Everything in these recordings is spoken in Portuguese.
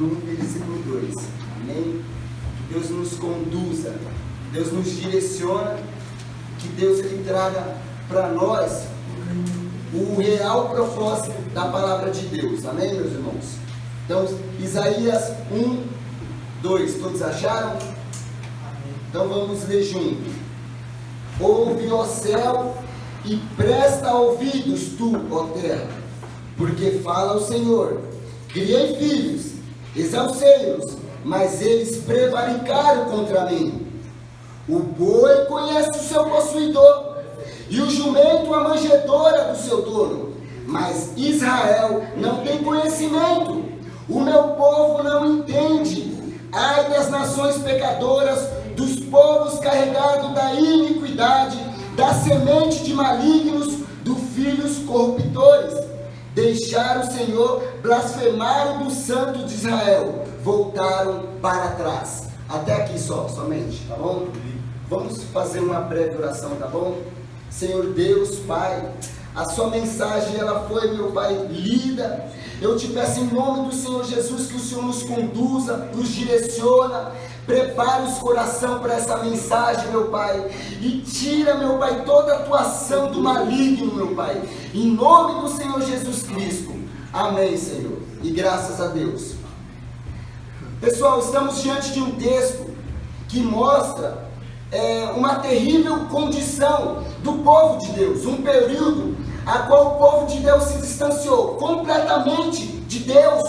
capítulo 1, versículo 2. Amém? Que Deus nos conduza, Deus nos direciona, que Deus ele traga para nós o real propósito da palavra de Deus. Amém, meus irmãos? Então, Isaías 1, 2, todos acharam? Então vamos ler junto. Ouve, ó céu, e presta ouvidos tu, ó terra, porque fala o Senhor. Criei filhos, exalcei-os, mas eles prevaricaram contra mim. O boi conhece o seu possuidor, e o jumento a manjedoura do seu dono, mas Israel não tem conhecimento, o meu povo não entende. Ai das nações pecadoras, dos povos carregados da iniquidade, da semente de malignos, dos filhos corruptores. Deixaram o Senhor, blasfemaram do Santo de Israel, voltaram para trás. Até aqui somente, tá bom? Vamos fazer uma breve oração, tá bom? Senhor Deus, Pai, a sua mensagem, ela foi, meu Pai, lida. Eu te peço em nome do Senhor Jesus, que o Senhor nos conduza, nos direciona, prepare os corações para essa mensagem, meu Pai, e tira, meu Pai, toda a atuação do maligno, meu Pai, em nome do Senhor Jesus Cristo. Amém, Senhor, e graças a Deus. Pessoal, estamos diante de um texto que mostra uma terrível condição do povo de Deus, um período a qual o povo de Deus se distanciou completamente de Deus.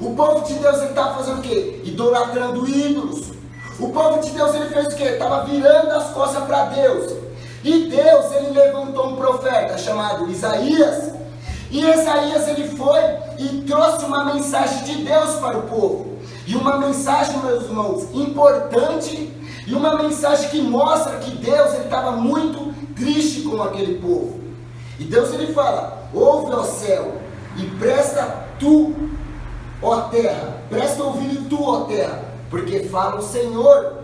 O povo de Deus, ele estava fazendo o quê? Idolatrando ídolos. O povo de Deus, ele fez o quê? Estava virando as costas para Deus. E Deus, ele levantou um profeta chamado Isaías. E Isaías, ele foi e trouxe uma mensagem de Deus para o povo. E uma mensagem, meus irmãos, importante, e uma mensagem que mostra que Deus, ele estava muito triste com aquele povo. E Deus, ele fala: ouve, ó céu, e presta tu, ó terra, presta ouvido tu, ó terra, porque fala o Senhor.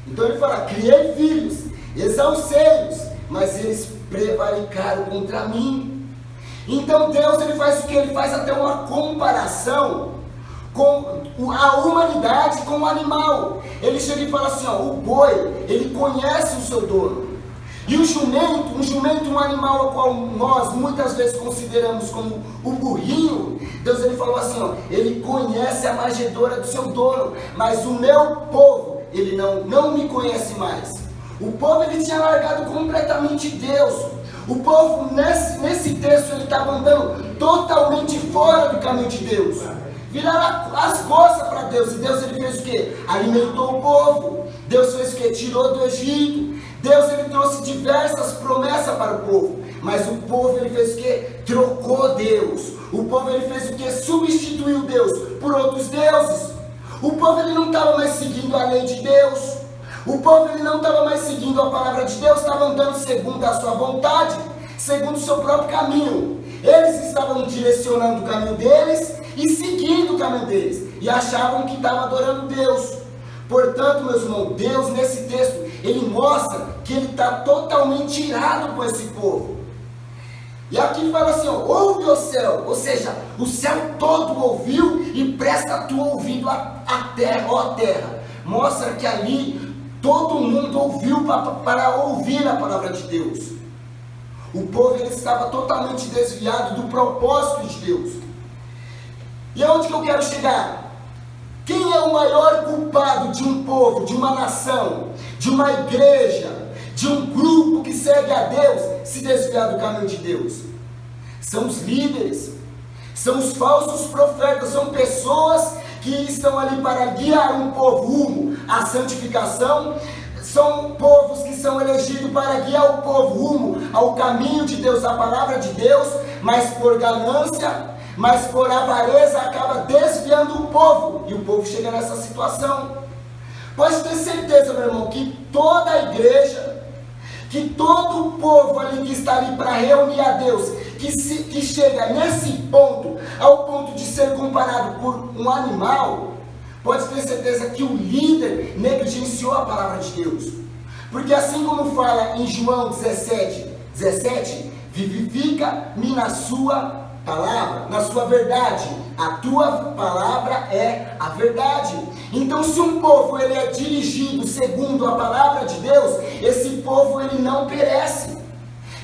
Então ele fala: criei filhos, exalcei-os, mas eles prevaricaram contra mim. Então Deus, ele faz o que? Ele faz até uma comparação com a humanidade com o animal. Ele chega e fala assim, ó, o boi, ele conhece o seu dono. E o jumento, um animal ao qual nós muitas vezes consideramos como o burrinho, Deus, ele falou assim, ó, ele conhece a manjedoura do seu dono, mas o meu povo, ele não me conhece mais. O povo, ele tinha largado completamente Deus. O povo, nesse texto, ele estava andando totalmente fora do caminho de Deus. Viraram as costas para Deus. E Deus, ele fez o quê? Alimentou o povo. Deus fez o quê? Tirou do Egito. Deus, ele trouxe diversas promessas para o povo. Mas o povo, ele fez o quê? Trocou Deus. O povo, ele fez o quê? Substituiu Deus por outros deuses. O povo, ele não estava mais seguindo a lei de Deus. O povo, ele não estava mais seguindo a palavra de Deus. Estava andando segundo a sua vontade, segundo o seu próprio caminho. Eles estavam direcionando o caminho deles e seguindo o caminho deles, e achavam que estavam adorando Deus. Portanto, meus irmãos, Deus nesse texto, ele mostra que ele está totalmente irado com esse povo. E aqui fala assim, ó, ouve o céu, ou seja, o céu todo ouviu e presta tu ouvido à terra, ó terra. Mostra que ali todo mundo ouviu para ouvir a palavra de Deus. O povo, ele estava totalmente desviado do propósito de Deus. E aonde que eu quero chegar? Quem é o maior culpado de um povo, de uma nação, de uma igreja, de um grupo que segue a Deus, se desviar do caminho de Deus? São os líderes, são os falsos profetas, são pessoas que estão ali para guiar um povo rumo à santificação. São povos que são elegidos para guiar o povo rumo ao caminho de Deus, à palavra de Deus, mas por ganância, mas por avareza acaba desviando o povo, e o povo chega nessa situação. Pode ter certeza, meu irmão, que toda a igreja, que todo o povo ali que está ali para reunir a Deus, que chega nesse ponto, ao ponto de ser comparado por um animal, pode ter certeza que o líder negligenciou a palavra de Deus. Porque assim como fala em João 17, vivifica-me na sua palavra, na sua verdade. a tua palavra é a verdade. Então, se um povo ele é dirigido segundo a palavra de Deus, esse povo ele não perece.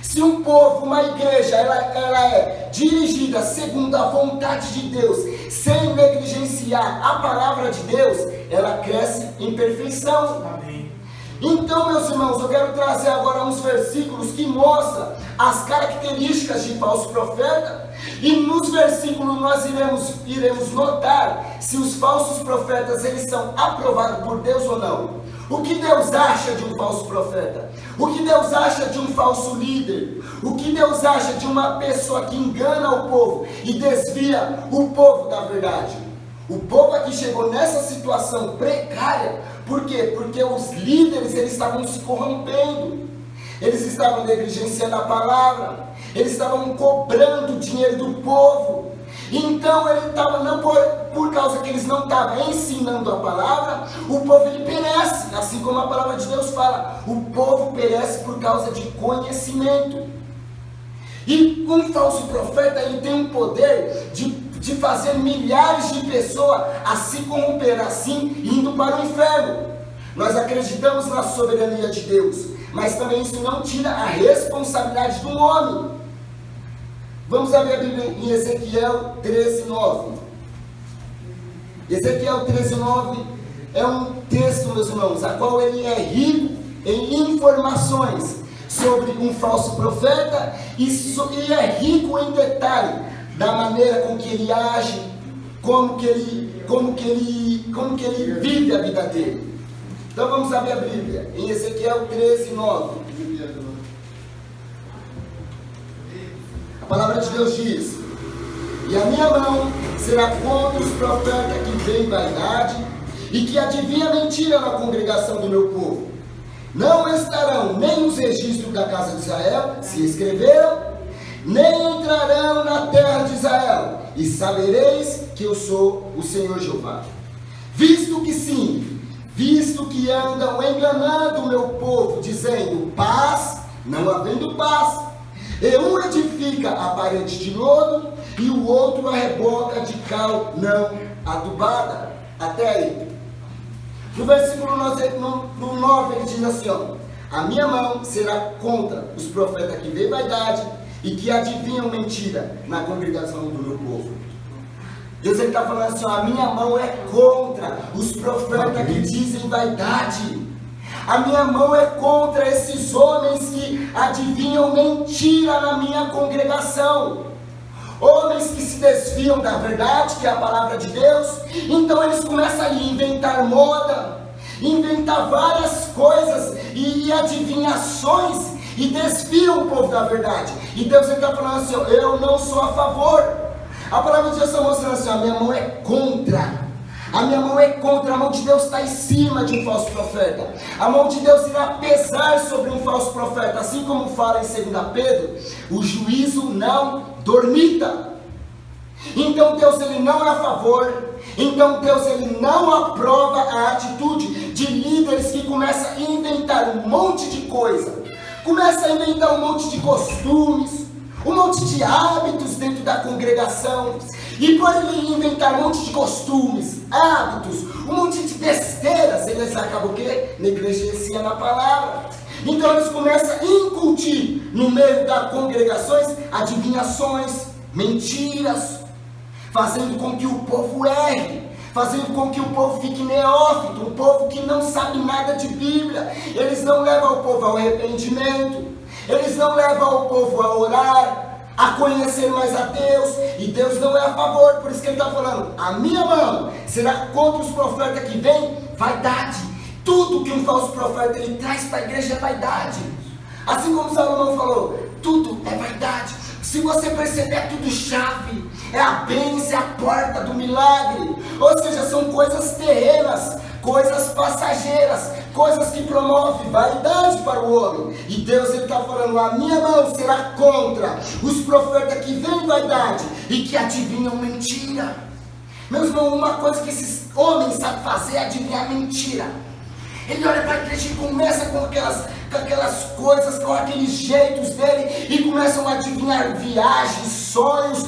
Se um povo, uma igreja, ela é dirigida segundo a vontade de Deus, sem negligenciar a palavra de Deus, ela cresce em perfeição. Amém. Então, meus irmãos, eu quero trazer agora uns versículos que mostram as características de falso profeta. E nos versículos nós iremos notar se os falsos profetas eles são aprovados por Deus ou não. O que Deus acha de um falso profeta? O que Deus acha de um falso líder? O que Deus acha de uma pessoa que engana o povo e desvia o povo da verdade? O povo aqui chegou nessa situação precária, por quê? Porque os líderes eles estavam se corrompendo, eles estavam negligenciando a palavra, eles estavam cobrando dinheiro do povo. Então ele estava, não por causa que eles não estavam ensinando a palavra, o povo ele perece, assim como a palavra de Deus fala, o povo perece por causa de conhecimento. E um falso profeta ele tem um poder de fazer milhares de pessoas a se corromper, assim indo para o inferno. Nós acreditamos na soberania de Deus, mas também isso não tira a responsabilidade do homem. Vamos abrir a Bíblia em Ezequiel 13:9. Ezequiel 13:9 é um texto, meus irmãos, a qual ele é rico em informações sobre um falso profeta e é rico em detalhe da maneira com que ele age, como que ele vive a vida dele. Então vamos abrir a Bíblia em Ezequiel 13:9. A palavra de Deus diz: e a minha mão será contra os profetas que veem vaidade e que adivinham mentira na congregação do meu povo. Não estarão nem nos registros da casa de Israel, se escreveram, nem entrarão na terra de Israel, e sabereis que eu sou o Senhor Jeová. Visto que andam enganando o meu povo, dizendo paz, não havendo paz. E um edifica a parede de lodo, e o outro a reboca de cal não adubada. Até aí. No versículo 9 ele diz assim, ó: a minha mão será contra os profetas que veem vaidade e que adivinham mentira na congregação do meu povo. Deus está falando assim, ó, a minha mão é contra os profetas que dizem vaidade. A minha mão é contra esses homens que adivinham mentira na minha congregação. Homens que se desviam da verdade, que é a palavra de Deus. Então eles começam a inventar moda, inventar várias coisas e adivinhações e desviam o povo da verdade. E Deus está falando assim, eu não sou a favor. A palavra de Deus está mostrando assim, a minha mão é contra. A minha mão é contra, a mão de Deus está em cima de um falso profeta. A mão de Deus irá pesar sobre um falso profeta. Assim como fala em 2 Pedro, o juízo não dormita. Então Deus ele não é a favor. Então Deus ele não aprova a atitude de líderes que começam a inventar um monte de coisa. Começa a inventar um monte de costumes, um monte de hábitos dentro da congregação. E por ele inventar um monte de costumes, hábitos, um monte de besteiras, eles acabam o quê? Negligenciando a palavra. Então eles começam a incutir no meio das congregações adivinhações, mentiras, fazendo com que o povo erre, fazendo com que o povo fique neófito, um povo que não sabe nada de Bíblia. Eles não levam o povo ao arrependimento, eles não levam o povo a orar, a conhecer mais a Deus, e Deus não é a favor. Por isso que ele está falando, a minha mão será contra os profetas que vêm vaidade. Tudo que um falso profeta ele traz para a igreja é vaidade. Assim como Salomão falou, tudo é vaidade. Se você perceber, é tudo chave, é a bênção, é a porta do milagre. Ou seja, são coisas terrenas, coisas passageiras, coisas que promovem vaidade para o homem. E Deus está falando, a minha mão será contra os profetas que veem vaidade e que adivinham mentira. Meus irmãos, uma coisa que esses homens sabem fazer é adivinhar mentira. Ele olha para a igreja e começa com aquelas coisas, com aqueles jeitos dele, e começam a adivinhar viagens, sonhos,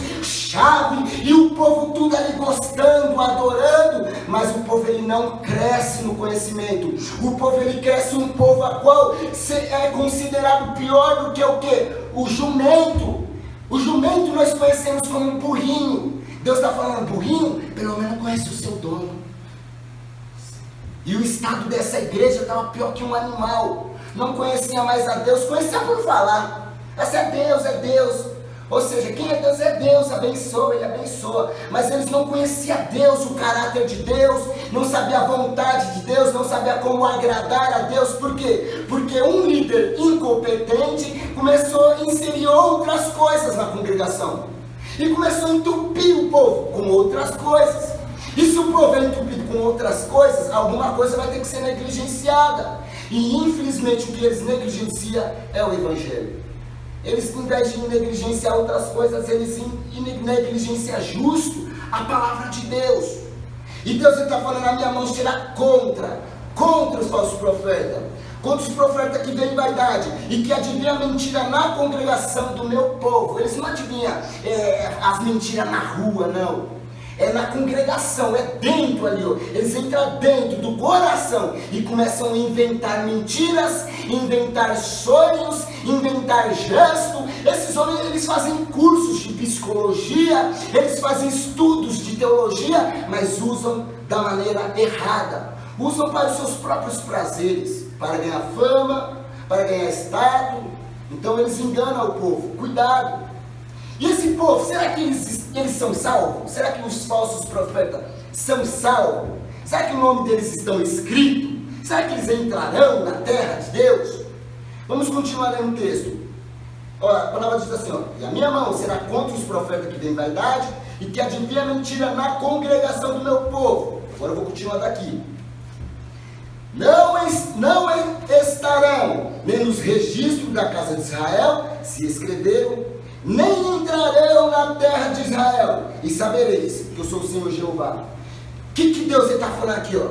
chave, e o povo tudo ali gostando, adorando, mas o povo ele não cresce no conhecimento. O povo ele cresce um povo a qual é considerado pior do que o quê? O jumento. O jumento nós conhecemos como um burrinho. Deus está falando, burrinho, pelo menos conhece o seu dono. E o estado dessa igreja estava pior que um animal. Não conhecia mais a Deus, conhecia por falar. Esse é Deus. Ou seja, quem é Deus, abençoa, ele abençoa. Mas eles não conheciam Deus, o caráter de Deus, não sabiam a vontade de Deus, não sabiam como agradar a Deus. Por quê? Porque um líder incompetente começou a inserir outras coisas na congregação. E começou a entupir o povo com outras coisas. E se o povo é entupido com outras coisas, alguma coisa vai ter que ser negligenciada. E infelizmente o que eles negligenciam é o Evangelho. Eles, em vez de negligenciar outras coisas, eles negligenciam justo a palavra de Deus. E Deus está falando, a minha mão será contra os falsos profetas, contra os profetas que veem vaidade e que adivinham mentira na congregação do meu povo. Eles não adivinham as mentiras na rua, não. É na congregação, é dentro ali, ó. Eles entram dentro do coração e começam a inventar mentiras, inventar sonhos, inventar gestos. Esses homens, eles fazem cursos de psicologia, eles fazem estudos de teologia, mas usam da maneira errada. Usam para os seus próprios prazeres, para ganhar fama, para ganhar status. Então eles enganam o povo. Cuidado. E esse povo, será que eles são salvos? Será que os falsos profetas são salvos? Será que o nome deles estão escrito? Será que eles entrarão na terra de Deus? Vamos continuar lendo o texto. Ó, a palavra diz assim, ó, e a minha mão será contra os profetas que têm vaidade e que adivinham mentira na congregação do meu povo. Agora eu vou continuar daqui. Não estarão nem nos registros da casa de Israel, se escreveram, nem entrarão na terra de Israel, e sabereis que eu sou o Senhor Jeová. O que Deus está falando aqui, ó?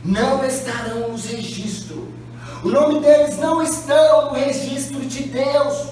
Não estarão nos registros. O nome deles não estão no registro de Deus.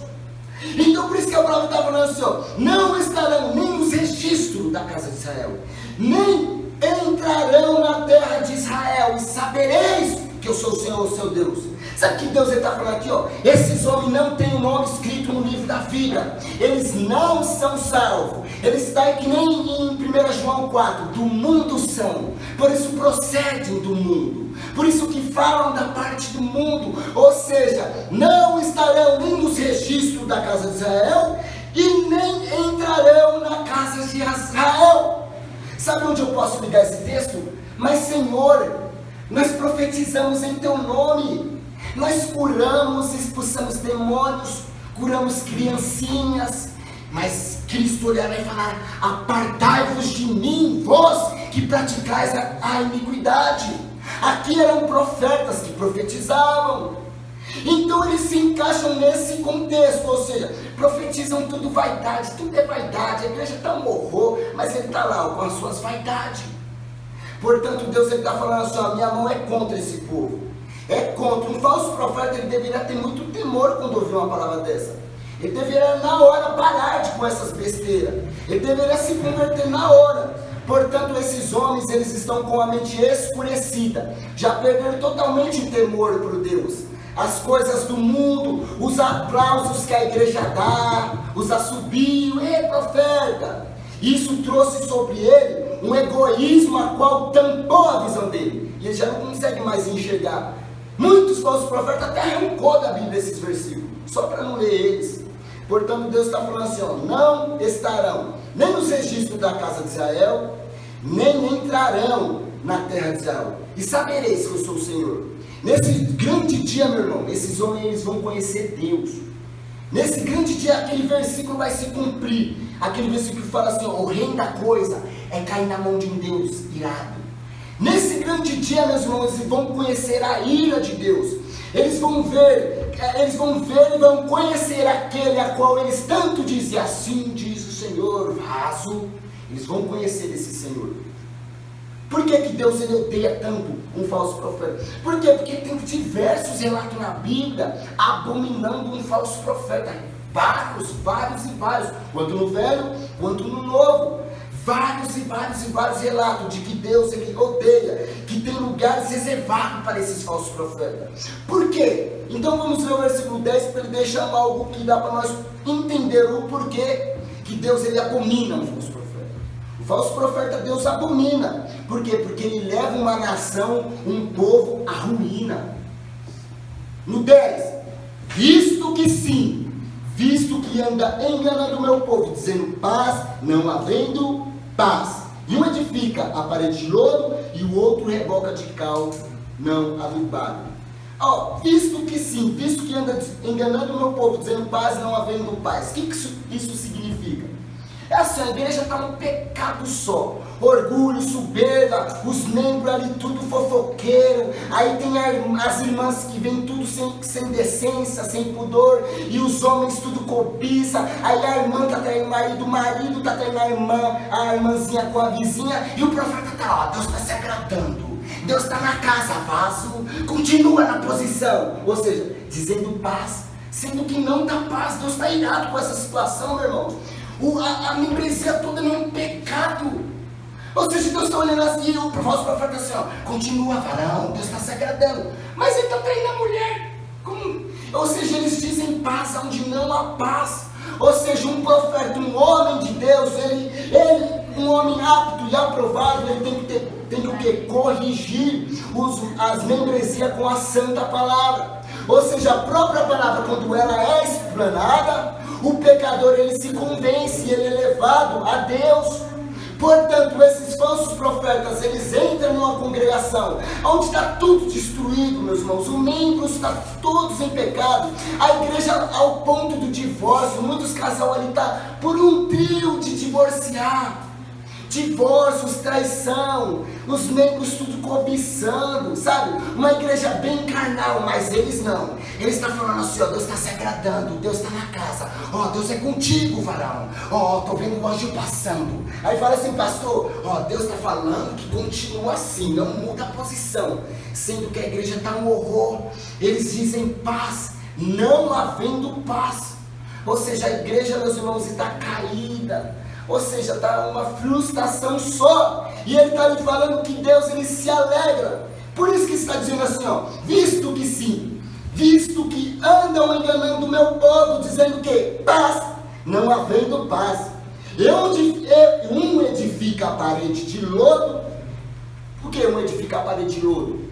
Então por isso que a palavra está falando assim, ó, não estarão nem nos registros da casa de Israel, nem entrarão na terra de Israel, e sabereis que eu sou o Senhor, o seu Deus. Sabe o que Deus está falando aqui, ó? Esses homens não têm o nome escrito no livro da vida. Eles não são salvos. Eles estão que nem em 1 João 4, do mundo são. Por isso procedem do mundo. Por isso que falam da parte do mundo. Ou seja, não estarão nem nos registros da casa de Israel e nem entrarão na casa de Israel. Sabe onde eu posso ligar esse texto? Mas Senhor, nós profetizamos em teu nome. Nós curamos, expulsamos demônios, curamos criancinhas, mas Cristo olhará e falar, apartai-vos de mim, vós que praticais a iniquidade. Aqui eram profetas que profetizavam, então eles se encaixam nesse contexto, ou seja, profetizam tudo vaidade, tudo é vaidade, a igreja está morrou, mas ele está lá com as suas vaidades. Portanto Deus está falando assim, a minha mão é contra esse povo. É contra. Um falso profeta, ele deveria ter muito temor quando ouvir uma palavra dessa. Ele deveria na hora parar com essas besteiras. Ele deveria se converter na hora. Portanto, esses homens, eles estão com a mente escurecida. Já perderam totalmente o temor por Deus. As coisas do mundo, os aplausos que a igreja dá, os assobios, ei profeta. Isso trouxe sobre ele um egoísmo a qual tampou a visão dele. E ele já não consegue mais enxergar. Muitos falsos profetas até arrancou da Bíblia esses versículos, só para não ler eles. Portanto, Deus está falando assim, ó, não estarão nem nos registros da casa de Israel, nem entrarão na terra de Israel. E sabereis que eu sou o Senhor. Nesse grande dia, meu irmão, esses homens eles vão conhecer Deus. Nesse grande dia, aquele versículo vai se cumprir. Aquele versículo que fala assim, ó, o reino da coisa é cair na mão de um Deus irado. Nesse grande dia, meus irmãos, eles vão conhecer a ira de Deus. Eles vão ver e vão conhecer aquele a qual eles tanto dizem, assim diz o Senhor, raso. Eles vão conhecer esse Senhor. Por que Deus ele odeia tanto um falso profeta? Por quê? Porque tem diversos relatos na Bíblia abominando um falso profeta. Vários. Quanto no Velho, quanto no Novo. Vários e vários relatos de que Deus ele odeia, que tem lugares reservados para esses falsos profetas. Por quê? Então vamos ler o versículo 10 para ele deixar algo que dá para nós entender o porquê que Deus ele abomina um falso profeta. O falso profeta Deus abomina. Por quê? Porque ele leva uma nação, um povo à ruína. No 10, visto que sim, visto que anda enganando o meu povo, dizendo paz, não havendo paz. E um edifica a parede de lodo, e o outro reboca de cal não avivado. Visto que sim, visto que anda enganando o meu povo, dizendo paz, não havendo paz. O que isso significa? É assim, a igreja está num pecado só. Orgulho, soberba, os membros ali tudo fofoqueiro. Aí tem as irmãs que vêm tudo sem decência, sem pudor. E os homens tudo cobiça. Aí a irmã está traindo o marido está traindo a irmãzinha com a vizinha. E o profeta está, Deus está se agradando. Deus está na casa, vaso, continua na posição. Ou seja, dizendo paz, sendo que não está paz. Deus está irado com essa situação, meu irmão. A membresia toda é um pecado. Ou seja, Deus está olhando assim, o falso profeta assim, continua varão, Deus está se agradando. Mas ele está traindo a mulher. Como? Ou seja, eles dizem paz onde não há paz. Ou seja, um profeta, um homem de Deus, ele um homem apto e aprovado, ele tem que o quê? Corrigir as membresias com a santa palavra. Ou seja, a própria palavra, quando ela é explanada, o pecador ele se convence, ele é levado a Deus. Portanto, esses falsos profetas, eles entram numa congregação onde está tudo destruído, meus irmãos, os membros estão todos em pecado, a igreja ao ponto do divórcio, muitos casais ali estão por um trio de divorciar. Divórcios, traição, os membros tudo cobiçando, sabe? Uma igreja bem carnal, mas eles não. Eles estão falando assim, Deus está se agradando, Deus está na casa, Deus é contigo, varão, estou vendo o anjo passando. Aí fala assim, pastor, Deus está falando que continua assim, não muda a posição, sendo que a igreja está um horror. Eles dizem paz, não havendo paz. Ou seja, a igreja, meus irmãos, está caída. Ou seja, está uma frustração só. E ele está ali falando que Deus ele se alegra. Por isso que está dizendo assim, visto que sim, visto que andam enganando o meu povo, dizendo que paz, não havendo paz. Um edifica a parede de lodo. Por que um edifica a parede de lodo?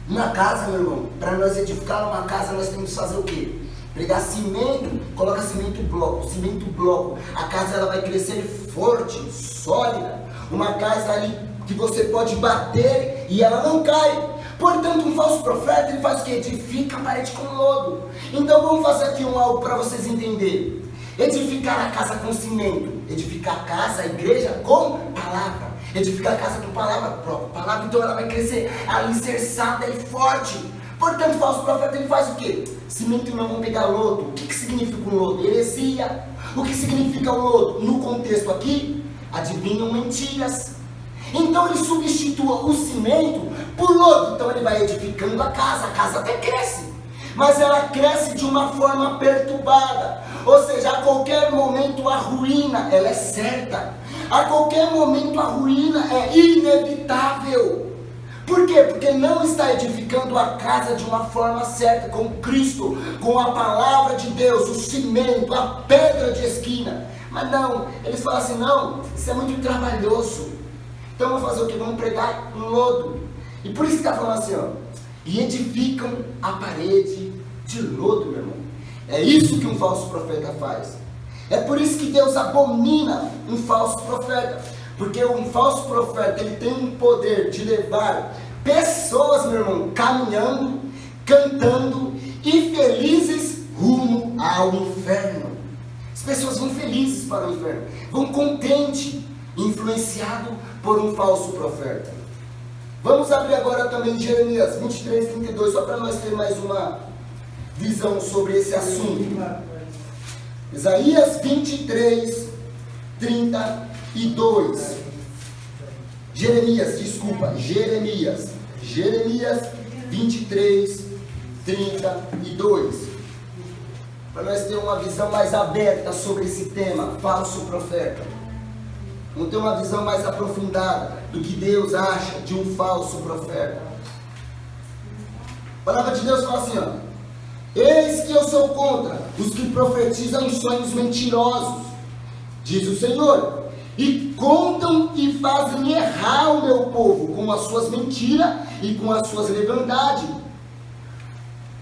Uma casa, meu irmão, para nós edificar uma casa, nós temos que fazer o quê? Pegar cimento, coloca cimento bloco, a casa ela vai crescer forte, sólida, uma casa ali que você pode bater e ela não cai. Portanto, um falso profeta, ele faz o que? Edifica a parede com lodo. Então vamos fazer aqui algo para vocês entenderem. Edificar a casa com cimento, edificar a casa, a igreja com palavra, edificar a casa com palavra, então ela vai crescer alicerçada e forte. Portanto, o falso profeta ele faz o quê? Cimento não vão pegar lodo. O que significa um lodo? Heresia. O que significa o lodo? No contexto aqui, adivinham mentiras. Então ele substitua o cimento por lodo. Então ele vai edificando a casa até cresce. Mas ela cresce de uma forma perturbada. Ou seja, a qualquer momento a ruína, ela é certa. A qualquer momento a ruína é inevitável. Por quê? Porque não está edificando a casa de uma forma certa, com Cristo, com a palavra de Deus, o cimento, a pedra de esquina. Mas não, eles falam assim, não, isso é muito trabalhoso. Então vamos fazer o quê? Vamos pregar um lodo. E por isso que está falando assim, e edificam a parede de lodo, meu irmão. É isso que um falso profeta faz. É por isso que Deus abomina um falso profeta. Porque um falso profeta, ele tem um poder de levar pessoas, meu irmão, caminhando, cantando e felizes rumo ao inferno. As pessoas vão felizes para o inferno, vão contentes, influenciados por um falso profeta. Vamos abrir agora também Jeremias 23, 32, só para nós ter mais uma visão sobre esse assunto. Isaías 23, 32. Jeremias 23, 32. para nós ter uma visão mais aberta sobre esse tema, falso profeta. Vamos ter uma visão mais aprofundada do que Deus acha de um falso profeta. A palavra de Deus fala assim, ó: eis que eu sou contra os que profetizam sonhos mentirosos, diz o Senhor, e contam e fazem errar o meu povo com as suas mentiras e com as suas leviandades.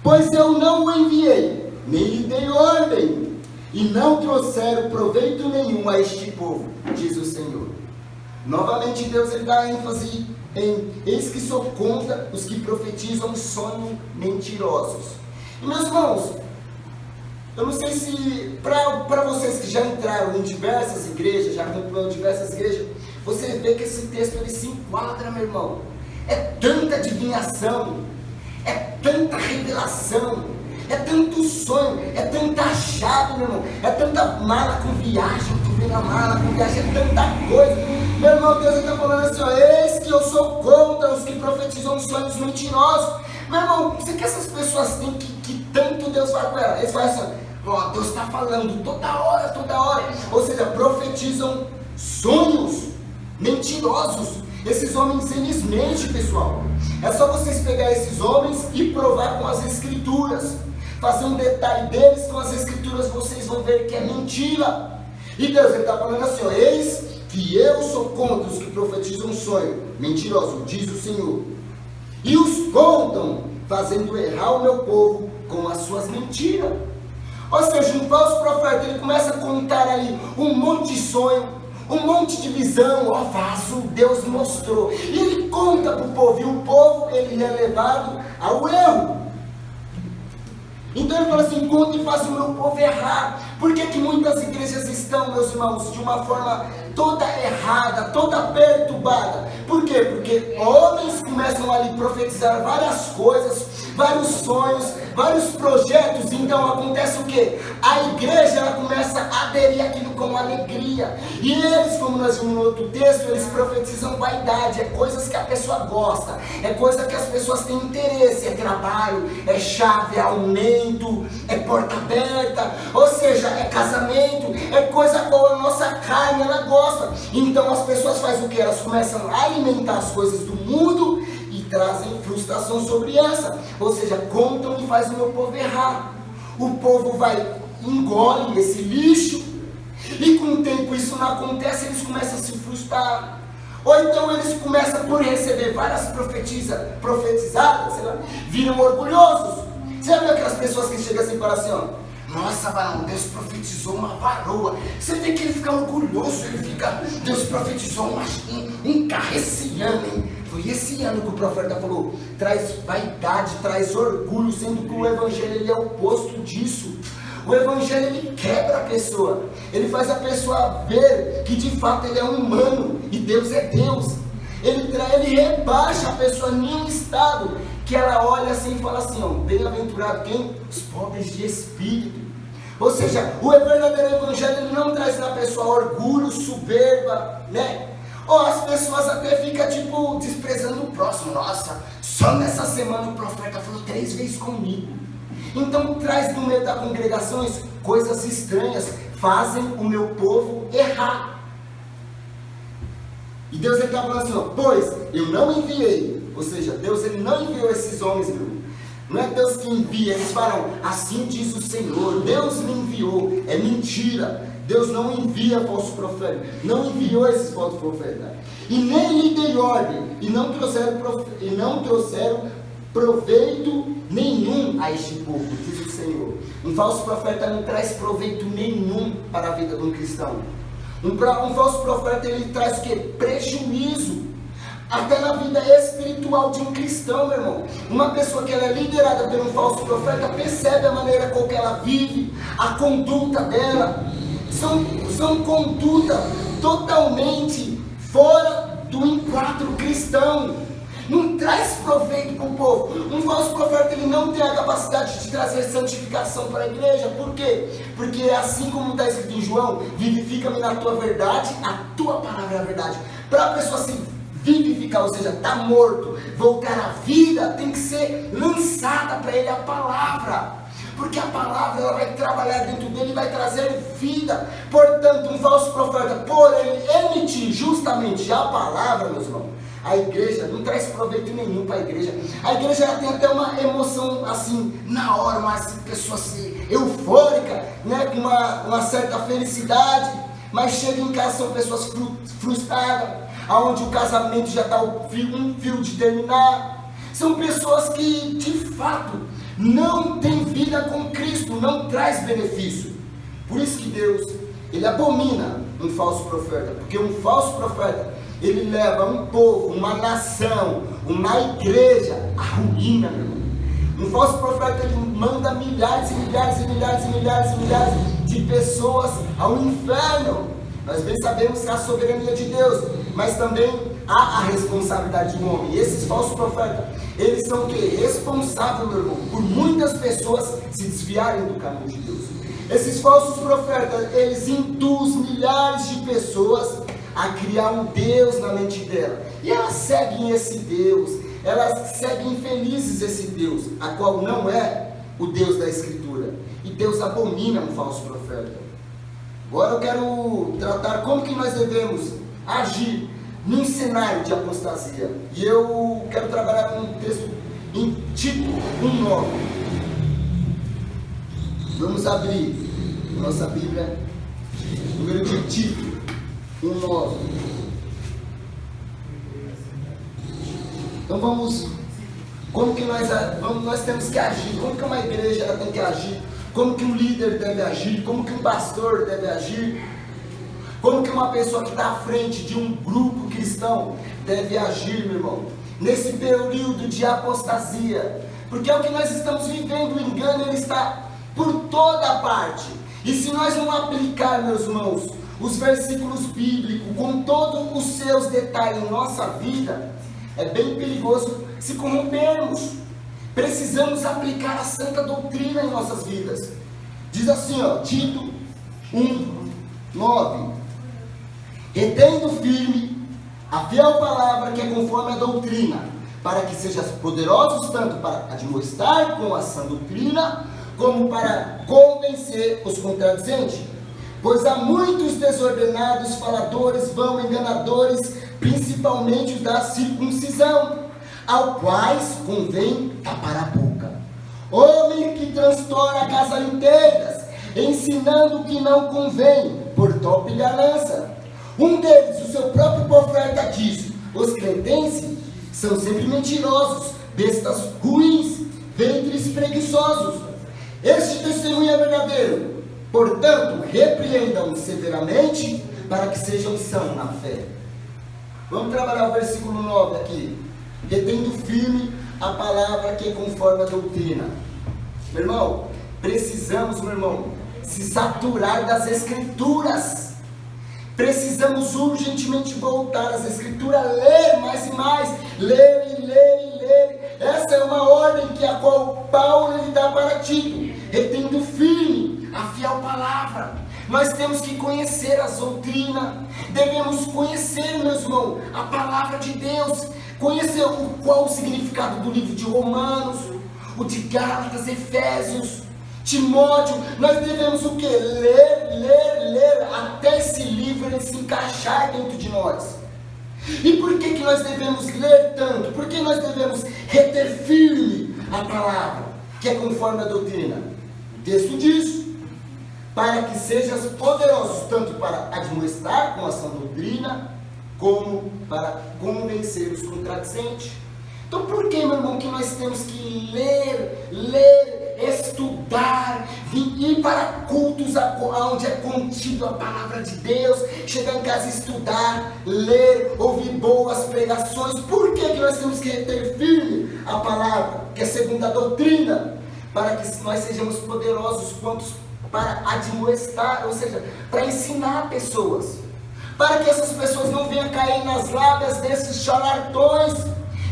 Pois eu não o enviei, nem lhe dei ordem, e não trouxeram proveito nenhum a este povo, diz o Senhor. Novamente Deus ele dá ênfase em: eis que sou contra os que profetizam sonhos mentirosos. E meus irmãos, eu não sei se para vocês que já entraram em diversas igrejas, já acompanham diversas igrejas, você vê que esse texto ele se enquadra, meu irmão. É tanta adivinhação, é tanta revelação, é tanto sonho, é tanta chave, meu irmão, é tanta mala com viagem, tu vem na mala com viagem, é tanta coisa. Meu irmão, Deus está falando assim, ó: eis que eu sou contra os que profetizam sonhos mentirosos. Meu irmão, você que essas pessoas têm que tanto Deus fala com elas? Eles falam assim, ó, Deus está falando toda hora, ou seja, profetizam sonhos mentirosos. Esses homens, eles mentem, pessoal. É só vocês pegar esses homens e provar com as escrituras, fazer um detalhe deles com as escrituras, vocês vão ver que é mentira. E Deus está falando assim, ó: eis que eu sou contra os que profetizam um sonho mentiroso, diz o Senhor, e os contam, fazendo errar o meu povo com as suas mentiras. Ou seja, um falso profeta, ele começa a contar aí um monte de sonho, um monte de visão, ó, vaso, Deus mostrou, e ele conta para o povo, e o povo, ele é levado ao erro. Então ele fala assim: conta e faz o meu povo errar. Por que muitas igrejas estão, meus irmãos, de uma forma toda errada, toda perturbada? Por quê? Porque homens começam ali a profetizar várias coisas, vários sonhos, vários projetos. Então acontece o quê? A igreja ela começa a aderir aquilo com alegria. E eles, como nós vimos no outro texto, eles profetizam vaidade, é coisas que a pessoa gosta, é coisa que as pessoas têm interesse, é trabalho, é chave, é aumento, é porta aberta, ou seja, é casamento, é coisa boa, a nossa carne ela gosta. Então as pessoas fazem o que? Elas começam a alimentar as coisas do mundo e trazem frustração sobre essa, ou seja, contam e fazem o meu povo errar. O povo vai, engole esse lixo, e com o tempo isso não acontece, eles começam a se frustrar. Ou então eles começam, por receber várias profetizadas, sei lá, viram orgulhosos. Você já viu aquelas pessoas que chegam assim e falam assim, ó: nossa, varão, Deus profetizou uma varoa. Você vê que ele fica orgulhoso, ele fica: Deus profetizou um carro esse ano, hein? Foi esse ano que o profeta falou. Traz vaidade, traz orgulho, sendo que o evangelho ele é o oposto disso. O evangelho ele quebra a pessoa, ele faz a pessoa ver que de fato ele é humano e Deus é Deus. Ele rebaixa a pessoa em um estado que ela olha assim e fala assim, ó: bem-aventurado quem? Os pobres de espírito. Ou seja, o verdadeiro evangelho ele não traz na pessoa orgulho, soberba, né? Ou as pessoas até ficam tipo desprezando o próximo. Nossa, só nessa semana o profeta falou 3 vezes comigo. Então traz no meio das congregações coisas estranhas, fazem o meu povo errar. E Deus está falando assim, ó: pois eu não enviei. Ou seja, Deus ele não enviou esses homens, meu. Não é Deus que envia. Eles falam, assim diz o Senhor, Deus me enviou. É mentira. Deus não envia falsos profetas, não enviou esses falsos profetas, e nem lhe dei ordem, e não trouxeram proveito nenhum a este povo, diz o Senhor. Um falso profeta não traz proveito nenhum para a vida de um cristão. Um falso profeta ele traz o que? Prejuízo, até na vida espiritual de um cristão, meu irmão. Uma pessoa que ela é liderada por um falso profeta percebe a maneira com que ela vive, a conduta dela. São conduta totalmente fora do enquadro cristão. Não traz proveito para o povo. Um falso profeta ele não tem a capacidade de trazer santificação para a igreja. Por quê? Porque assim como está escrito em João, vivifica-me na tua verdade, a tua palavra é a verdade. Para a pessoa se vivificar, ou seja, está morto, voltar à vida, tem que ser lançada para ele a palavra. porque a palavra ela vai trabalhar dentro dele e vai trazer vida. Portanto, um falso profeta, por ele emitir justamente a palavra, meus irmãos, a igreja não traz proveito nenhum para a igreja. A igreja ela tem até uma emoção assim, na hora, uma pessoa assim, eufórica, né, com uma certa felicidade, mas chega em casa são pessoas frustradas, aonde o casamento já está um fio de terminar. São pessoas que de fato não têm vida com Cristo, não traz benefício. Por isso que Deus, ele abomina um falso profeta, porque um falso profeta, ele leva um povo, uma nação, uma igreja à ruína, meu irmão. Um falso profeta, ele manda milhares e milhares e milhares e milhares e milhares de pessoas ao inferno. Nós bem sabemos que há a soberania de Deus, mas também há a responsabilidade do homem. E esses falsos profetas, eles são o quê? Responsáveis, meu irmão, por muitas pessoas se desviarem do caminho de Deus. Esses falsos profetas, eles induzem milhares de pessoas a criar um Deus na mente dela, e elas seguem esse Deus, elas seguem felizes esse Deus, a qual não é o Deus da Escritura, e Deus abomina um falso profeta. Agora eu quero tratar como que nós devemos agir num cenário de apostasia, e eu quero trabalhar um texto em Tito 1:9. Vamos abrir nossa Bíblia, número de Tito 1:9. Então como que nós temos que agir, como que uma igreja ela tem que agir, como que um líder deve agir, como que um pastor deve agir, como que uma pessoa que está à frente de um grupo cristão deve agir, meu irmão, nesse período de apostasia, porque é o que nós estamos vivendo, o engano ele está por toda parte, e se nós não aplicar, meus irmãos, os versículos bíblicos com todos os seus detalhes em nossa vida, é bem perigoso se corrompermos. Precisamos aplicar a santa doutrina em nossas vidas. Diz assim, ó, Tito 1:9: retendo firme a fiel palavra que é conforme a doutrina, para que sejas poderosos tanto para admoestar com a sã doutrina, como para convencer os contradizentes. Pois há muitos desordenados, faladores, vão, enganadores, principalmente os da circuncisão, ao quais convém tapar a boca. Homem que transtorna casas inteiras, ensinando o que não convém, por top ganância. Um deles, o seu próprio profeta, diz: os cretenses são sempre mentirosos, bestas ruins, ventres preguiçosos. Este testemunho é verdadeiro. Portanto, repreendam severamente, para que sejam sãos na fé. Vamos trabalhar o versículo 9 aqui. Retendo firme a palavra que é conforme a doutrina. Meu irmão, precisamos, meu irmão, se saturar das Escrituras. Precisamos urgentemente voltar às Escrituras, ler mais e mais, ler e ler e ler. Essa é uma ordem que a qual Paulo ele dá para Tito. Retendo firme a fiel palavra. Nós temos que conhecer as doutrinas, devemos conhecer, meus irmãos, a palavra de Deus, conhecer qual o significado do livro de Romanos, o de Gálatas, Efésios, Timóteo. Nós devemos o que? Ler, até esse livro ele se encaixar dentro de nós. E por que nós devemos ler tanto? Por que nós devemos reter firme a palavra, que é conforme a doutrina? O texto diz: para que sejas poderoso tanto para admoestar com a sã doutrina, como para convencer os contradizentes. Então por que, meu irmão, que nós temos que ler, estudar, ir para cultos onde é contido a palavra de Deus, chegar em casa e estudar, ler, ouvir boas pregações? Por que nós temos que ter firme a palavra, que é segundo a doutrina? Para que nós sejamos poderosos quantos para admoestar, ou seja, para ensinar pessoas, para que essas pessoas não venham cair nas lábias desses charlatões,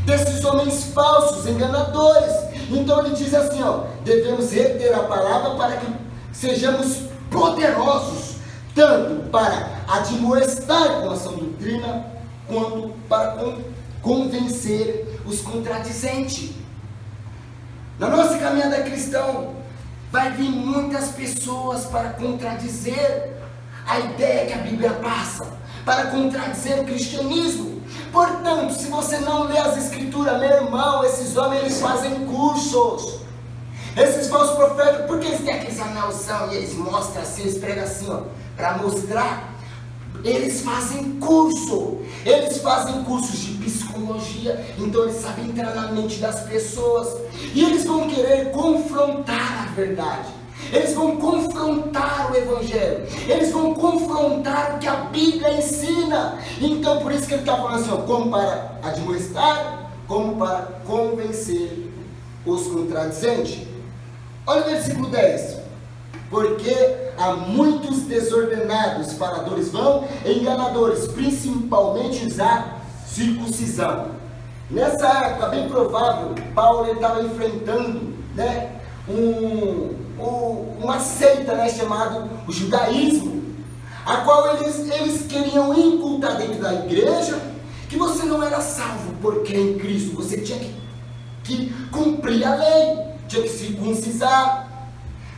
desses homens falsos, enganadores. Então ele diz assim, ó, devemos reter a palavra para que sejamos poderosos, tanto para admoestar com a sã doutrina, quanto para convencer os contradizentes. Na nossa caminhada cristã, vai vir muitas pessoas para contradizer a ideia que a Bíblia passa, para contradizer o cristianismo. Portanto, se você não lê as escrituras, meu irmão, esses homens eles fazem cursos. Esses falsos profetas, porque eles têm aqueles anãozão e eles mostram assim, eles pregam assim, ó, para mostrar. Eles fazem curso, eles fazem cursos de psicologia, então eles sabem entrar na mente das pessoas, e eles vão querer confrontar a verdade, eles vão confrontar o Evangelho, eles vão confrontar o que a Bíblia ensina. Então por isso que ele está falando assim, ó, como para admoestar, como para convencer os contradizentes. Olha o versículo 10. Porque há muitos desordenados, faladores vão, enganadores, principalmente os da circuncisão. Nessa época, bem provável, Paulo estava enfrentando, né, uma seita, né, chamada o judaísmo, a qual eles queriam incultar dentro da igreja que você não era salvo por crer em Cristo, você tinha que cumprir a lei, tinha que circuncisar,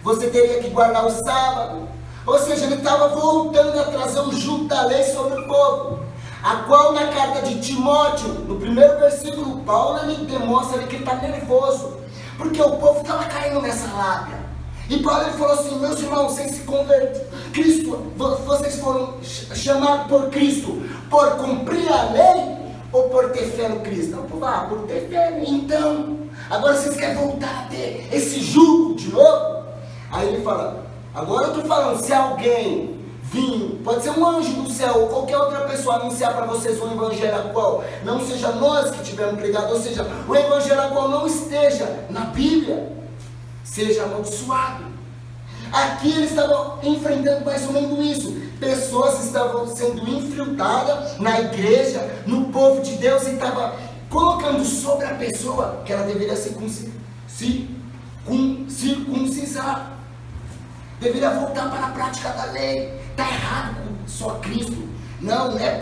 você teria que guardar o sábado. Ou seja, ele estava voltando a trazer o jugo da lei sobre o povo, a qual na carta de Timóteo, no primeiro versículo, Paulo ele demonstra que ele está nervoso, porque o povo estava caindo nessa lábia. E Paulo ele falou assim, meus irmãos, vocês se converteram, vocês foram chamados por Cristo por cumprir a lei ou por ter fé no Cristo? Não, por ter fé. Então, agora vocês querem voltar a ter esse jugo de novo? Aí ele fala, agora eu estou falando, se alguém vir, pode ser um anjo do céu ou qualquer outra pessoa anunciar para vocês um evangelho a qual não seja nós que tivermos pregado, ou seja, o evangelho a qual não esteja na Bíblia, seja amaldiçoado. Aqui eles estavam enfrentando mais ou menos isso. Pessoas estavam sendo infiltradas na igreja, no povo de Deus, e estavam colocando sobre a pessoa que ela deveria circuncisar, deveria voltar para a prática da lei. Está errado com só Cristo. Não é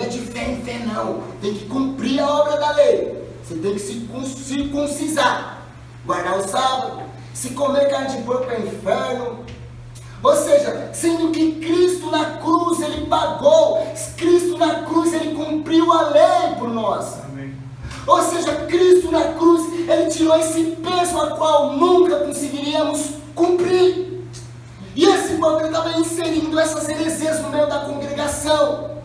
de fé em fé, não. Tem que cumprir a obra da lei. Você tem que circuncisar, guardar o sábado. Se comer carne de porco é inferno. Ou seja, sendo que Cristo na cruz ele pagou, Cristo na cruz ele cumpriu a lei por nós. Amém. Ou seja, Cristo na cruz ele tirou esse peso a qual nunca conseguiríamos cumprir. E esse povo estava inserindo essas heresias no meio da congregação.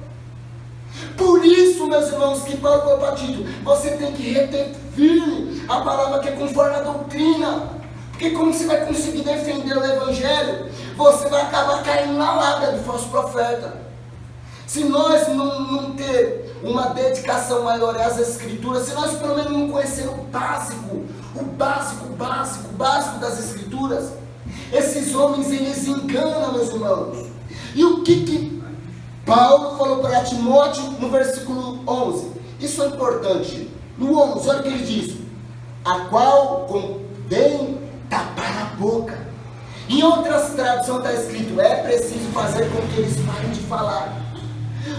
Por isso, meus irmãos, que Paulo falou para Tito, você tem que reter firme a palavra que é conforme a doutrina. Porque como você vai conseguir defender o Evangelho, você vai acabar caindo na lábia do falso profeta. Se nós não ter uma dedicação maior às Escrituras, se nós pelo menos não conhecer o básico das Escrituras, esses homens eles enganam, meus irmãos. E o que Paulo falou para Timóteo no versículo 11? Isso é importante. No 11, olha o que ele diz: a qual convém tapar a boca. Em outras traduções está escrito, é preciso fazer com que eles parem de falar.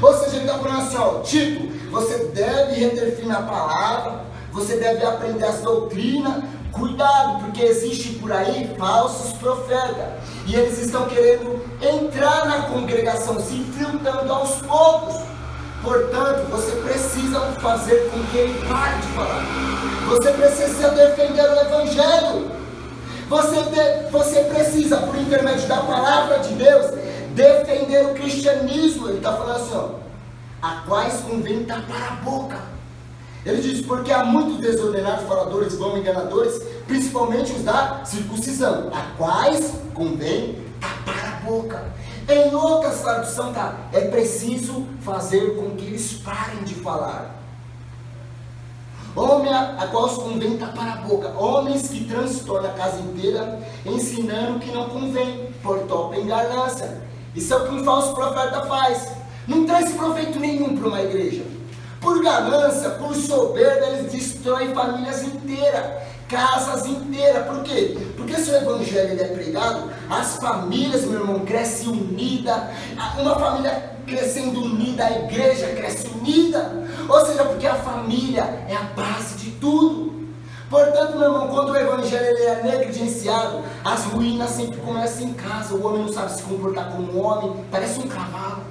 Ou seja, ele está falando assim, ó, Tito, você deve reter firme a palavra, você deve aprender as doutrinas. Cuidado, porque existe por aí falsos profetas, e eles estão querendo entrar na congregação, se infiltrando aos poucos. Portanto, você precisa fazer com que ele pare de falar. Você precisa defender o Evangelho. Você precisa, por intermédio da palavra de Deus, defender o cristianismo. Ele está falando assim, ó, a quais convém tapar a boca. Ele diz, porque há muitos desordenados, faladores, vão, enganadores, principalmente os da circuncisão, a quais convém tapar a boca. Em outras traduções tá, é preciso fazer com que eles parem de falar. Homem a qual convém tapar a boca, homens que transtornam a casa inteira, ensinando que não convém, por topa em ganância. Isso é o que um falso profeta faz. Não traz proveito nenhum para uma igreja. Por ganância, por soberba, eles destroem famílias inteiras, casas inteiras. Por quê? Porque se o evangelho ele é pregado, as famílias, meu irmão, crescem unidas. Uma família crescendo unida, a igreja cresce unida. Ou seja, porque a família é a base de tudo. Portanto, meu irmão, quando o evangelho ele é negligenciado, as ruínas sempre começam em casa. O homem não sabe se comportar como um homem, parece um cavalo.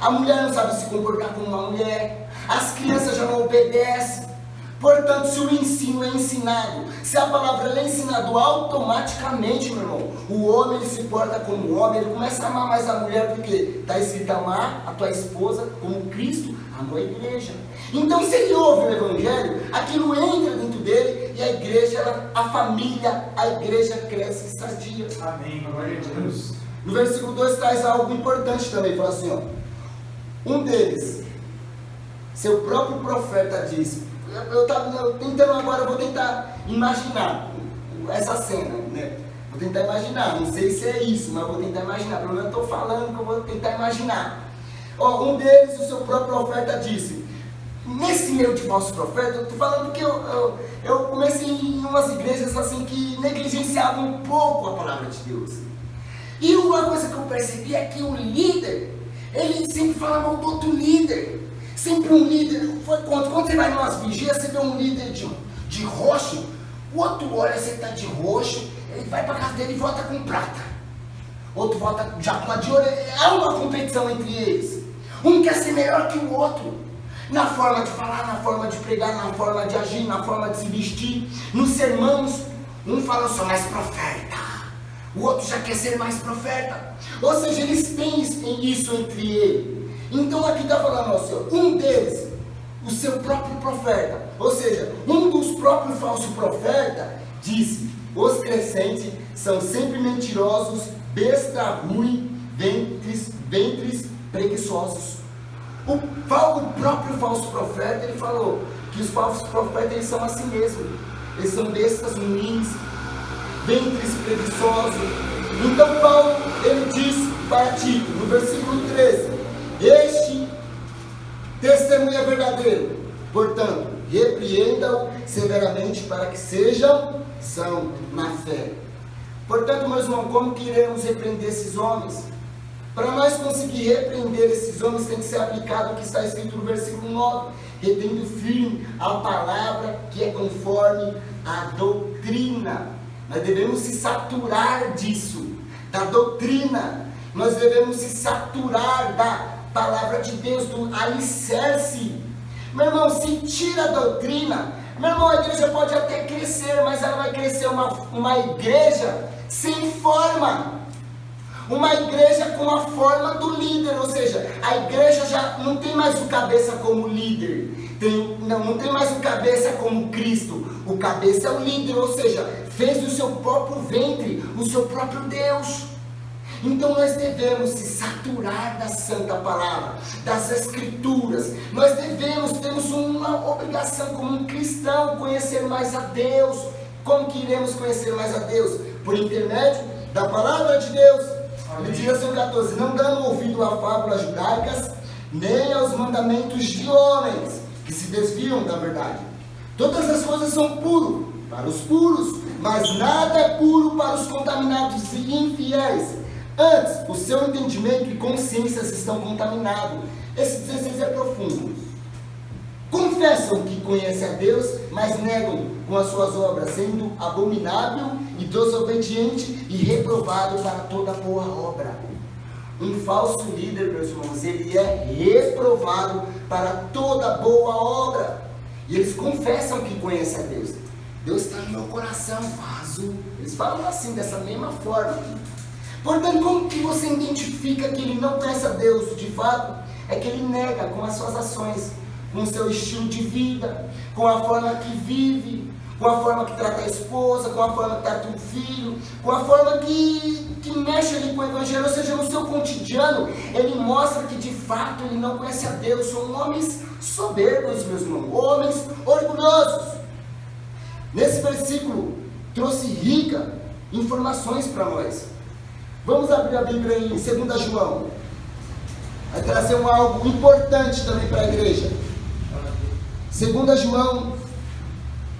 A mulher não sabe se comportar como uma mulher. As crianças já não obedecem. Portanto, se o ensino é ensinado, se a palavra é ensinada automaticamente, meu irmão, o homem ele se porta como homem, ele começa a amar mais a mulher, porque está escrito amar a tua esposa como Cristo amou a igreja. Então, se ele ouve o evangelho, aquilo entra dentro dele e a igreja, a família, a igreja cresce sadia. Amém, glória a Deus. No versículo 2 traz algo importante também, fala assim, ó. Um deles, seu próprio profeta disse, eu tentando agora, eu vou tentar imaginar essa cena, né? Vou tentar imaginar, não sei se é isso, mas vou tentar imaginar. Pelo menos eu estou falando que eu vou tentar imaginar. Ó, um deles, o seu próprio profeta disse. Nesse meio de falsos profetas, eu estou falando que eu comecei em umas igrejas assim que negligenciavam um pouco a palavra de Deus. E uma coisa que eu percebi é que o líder, ele sempre fala mal do outro líder. Sempre um líder, quando você vai em umas vigias, você vê um líder de roxo, o outro olha, você está de roxo, ele vai para casa dele e volta com prata. Outro volta já com a de ouro. Há uma competição entre eles. Um quer ser melhor que o outro. Na forma de falar, na forma de pregar, na forma de agir, na forma de se vestir. Nos sermãos, um fala, eu sou mais profeta. O outro já quer ser mais profeta. Ou seja, eles têm isso entre eles. Então aqui está falando, ó, Senhor, um deles, o seu próprio profeta, ou seja, um dos próprios falsos profetas, disse, os crescentes são sempre mentirosos, besta ruim, ventres preguiçosos. O próprio falso profeta, ele falou que os falsos profetas, eles são assim mesmo, eles são bestas ruins, ventres preguiçosos. Então Paulo, ele diz para Tito, no versículo 13, este testemunho é verdadeiro, portanto, repreenda-o severamente para que sejam são na fé. Portanto, meus irmãos, como que iremos repreender esses homens? Para nós conseguir repreender esses homens, tem que ser aplicado o que está escrito no versículo 9, retendo firme a palavra que é conforme a doutrina. Nós devemos se saturar disso, da doutrina. Nós devemos se saturar da palavra de Deus, do alicerce. Meu irmão, se tira a doutrina, meu irmão, a igreja pode até crescer, mas ela vai crescer uma igreja sem forma. Uma igreja com a forma do líder, ou seja, a igreja já não tem mais o cabeça como líder, não tem mais o cabeça como Cristo, o cabeça é o líder, ou seja, fez do seu próprio ventre o seu próprio Deus. Então nós devemos se saturar da santa palavra, das escrituras. Nós temos uma obrigação como um cristão, conhecer mais a Deus. Como que iremos conhecer mais a Deus? Por intermédio da palavra de Deus. Ele diz assim, 14, não dando ouvido a fábulas judaicas, nem aos mandamentos de homens, que se desviam da verdade. Todas as coisas são puras para os puros, mas nada é puro para os contaminados e infiéis. Antes, o seu entendimento e consciências estão contaminados. Esse 16 é profundo. Confessam que conhecem a Deus, mas negam com as suas obras, sendo abominável e desobediente e reprovado para toda boa obra. Um falso líder, meus irmãos, ele é reprovado para toda boa obra. E eles confessam que conhecem a Deus. Deus está no meu coração, vaso. Eles falam assim, dessa mesma forma. Portanto, como que você identifica que ele não conhece a Deus de fato? É que ele nega com as suas ações, com o seu estilo de vida, com a forma que vive, com a forma que trata a esposa, com a forma que trata o filho, com a forma que mexe ali com o evangelho, ou seja, no seu cotidiano, ele mostra que de fato ele não conhece a Deus. São homens soberbos, meus irmãos, homens orgulhosos. Nesse versículo, trouxe rica informações para nós. Vamos abrir a Bíblia em 2 João. Vai trazer algo importante também para a igreja. 2 João,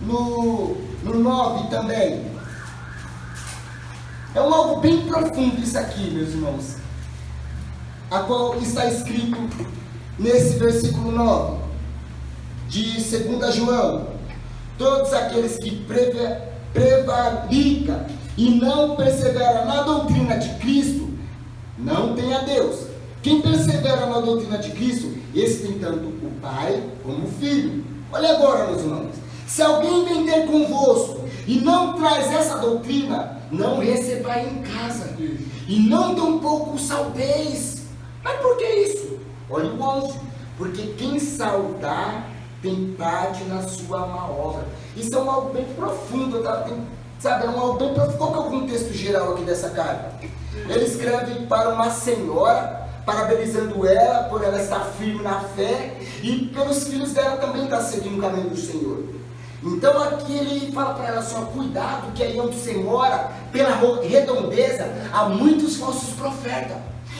no 9 também. É algo bem profundo isso aqui, meus irmãos. A qual está escrito nesse versículo 9 de 2 João. todos aqueles que prevaricam e não perseveram na doutrina de Cristo, não tem a Deus. Quem persevera na doutrina de Cristo, esse tem tanto o Pai como o Filho. Olha agora, meus irmãos, se alguém vem ter convosco e não traz essa doutrina, não recebais em casa, e não tampouco saudeis. Mas por que isso? Olha o 11, porque quem saudar tem parte na sua má obra. Isso é algo bem profundo, tá? Sabe, é algo bem profundo. Qual que é o contexto geral aqui dessa carta? Ele escreve para uma senhora, parabenizando ela por ela estar firme na fé, e pelos filhos dela também estar seguindo o caminho do Senhor. Então aqui ele fala para ela assim, cuidado, que aí onde você mora, pela redondeza, há muitos falsos profetas.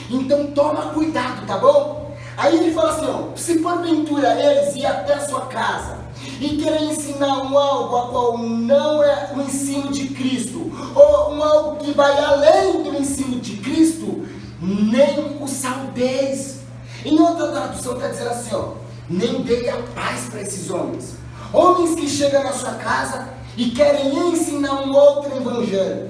Então toma cuidado, tá bom? Aí ele fala assim, ó, se porventura eles ir até a sua casa e querer ensinar algo a qual não é o ensino de Cristo, ou algo que vai além do ensino de Cristo, nem o saudeis. Em outra tradução está dizendo assim, ó, nem dei a paz para esses homens. Homens que chegam na sua casa e querem ensinar um outro evangelho.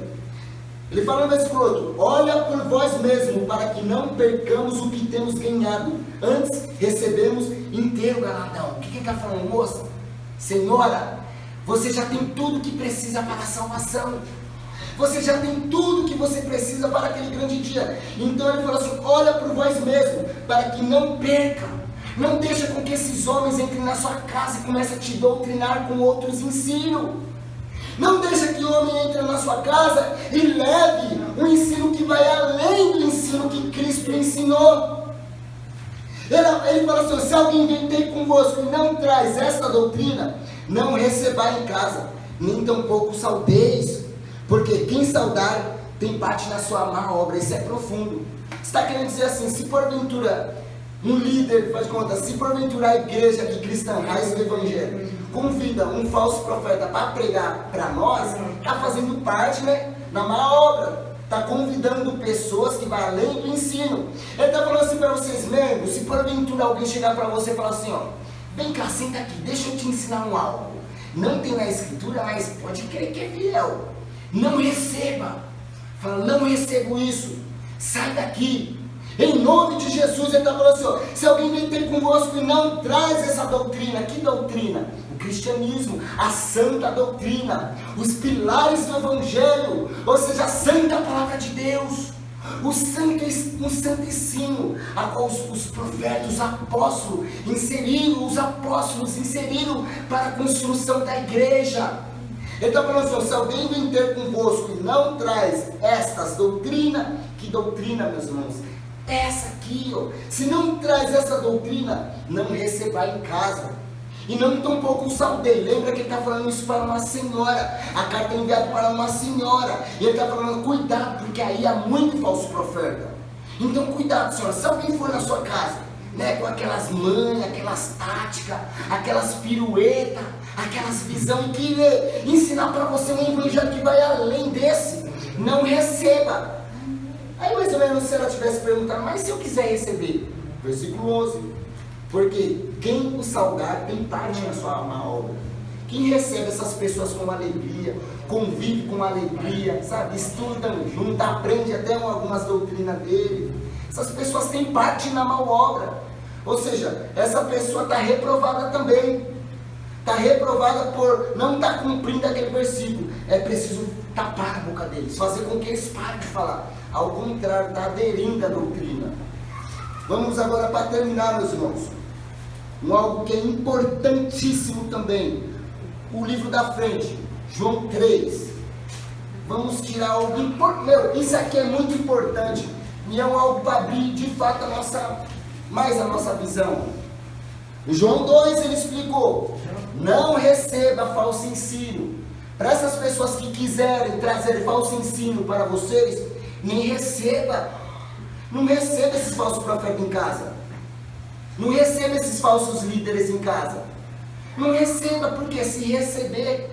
Ele fala no versículo 8, olha por vós mesmos, para que não percamos o que temos ganhado, antes recebemos inteiro galardão. O que ele está falando, moça? Senhora, você já tem tudo que precisa para a salvação. Você já tem tudo que você precisa para aquele grande dia. Então ele fala assim, olha por vós mesmos, para que não perca. Não deixa com que esses homens entrem na sua casa e comecem a te doutrinar com outros ensinos. Não deixa que o homem entre na sua casa e leve um ensino que vai além do ensino que Cristo ensinou. Ele fala assim, se alguém vem ter convosco e não traz esta doutrina, não receba em casa, nem tampouco saudeis, porque quem saudar tem parte na sua má obra. Isso é profundo. Você está querendo dizer assim, se porventura um líder, faz conta, se porventura a igreja de cristã, raiz do evangelho, convida um falso profeta para pregar para nós, está fazendo parte, né, na má obra, está convidando pessoas que vão além do ensino. Ele está falando assim para vocês, membros, se porventura alguém chegar para você e falar assim, ó, vem cá, senta aqui, deixa eu te ensinar algo, não tem na escritura, mas pode crer que é fiel, não receba, fala, não recebo isso, sai daqui. Em nome de Jesus, ele está falando assim, ó, se alguém vem ter convosco e não traz essa doutrina, que doutrina? O cristianismo, a santa doutrina, os pilares do evangelho, ou seja, a santa palavra de Deus, o santo ensino, a qual os profetas, os apóstolos inseriram para a construção da igreja. Ele está falando assim, ó, se alguém vem ter convosco e não traz estas doutrinas, que doutrina, meus irmãos? Essa aqui, ó, se não traz essa doutrina, não receba em casa, e não tampouco o saudei. Lembra que ele está falando isso para uma senhora, a carta é enviada para uma senhora, e ele está falando, cuidado, porque aí há muito falso profeta. Então cuidado, senhora, se alguém for na sua casa, né, com aquelas manhas, aquelas táticas, aquelas piruetas, aquelas visões, e querer ensinar para você um evangelho que vai além desse, não receba. Aí mais ou menos se ela tivesse perguntado, mas se eu quiser receber? Versículo 11, porque quem o saudar tem parte na sua má obra. Quem recebe essas pessoas com alegria, convive com alegria, sabe, estudam junto, aprende até algumas doutrinas dele, essas pessoas têm parte na má obra. Ou seja, essa pessoa está reprovada também, está reprovada por não estar cumprindo aquele versículo. É preciso tapar a boca deles, fazer com que eles parem de falar. Ao contrário, está aderindo à doutrina. Vamos agora para terminar, meus irmãos, algo que é importantíssimo também, o livro da frente, João 3. Vamos tirar algo importante. Isso aqui é muito importante e é algo para abrir de fato mais a nossa visão. Em João 2 ele explicou, não receba falso ensino. Para essas pessoas que quiserem trazer falso ensino para vocês, nem receba. Não receba esses falsos profetas em casa. Não receba esses falsos líderes em casa. Não receba, porque se receber,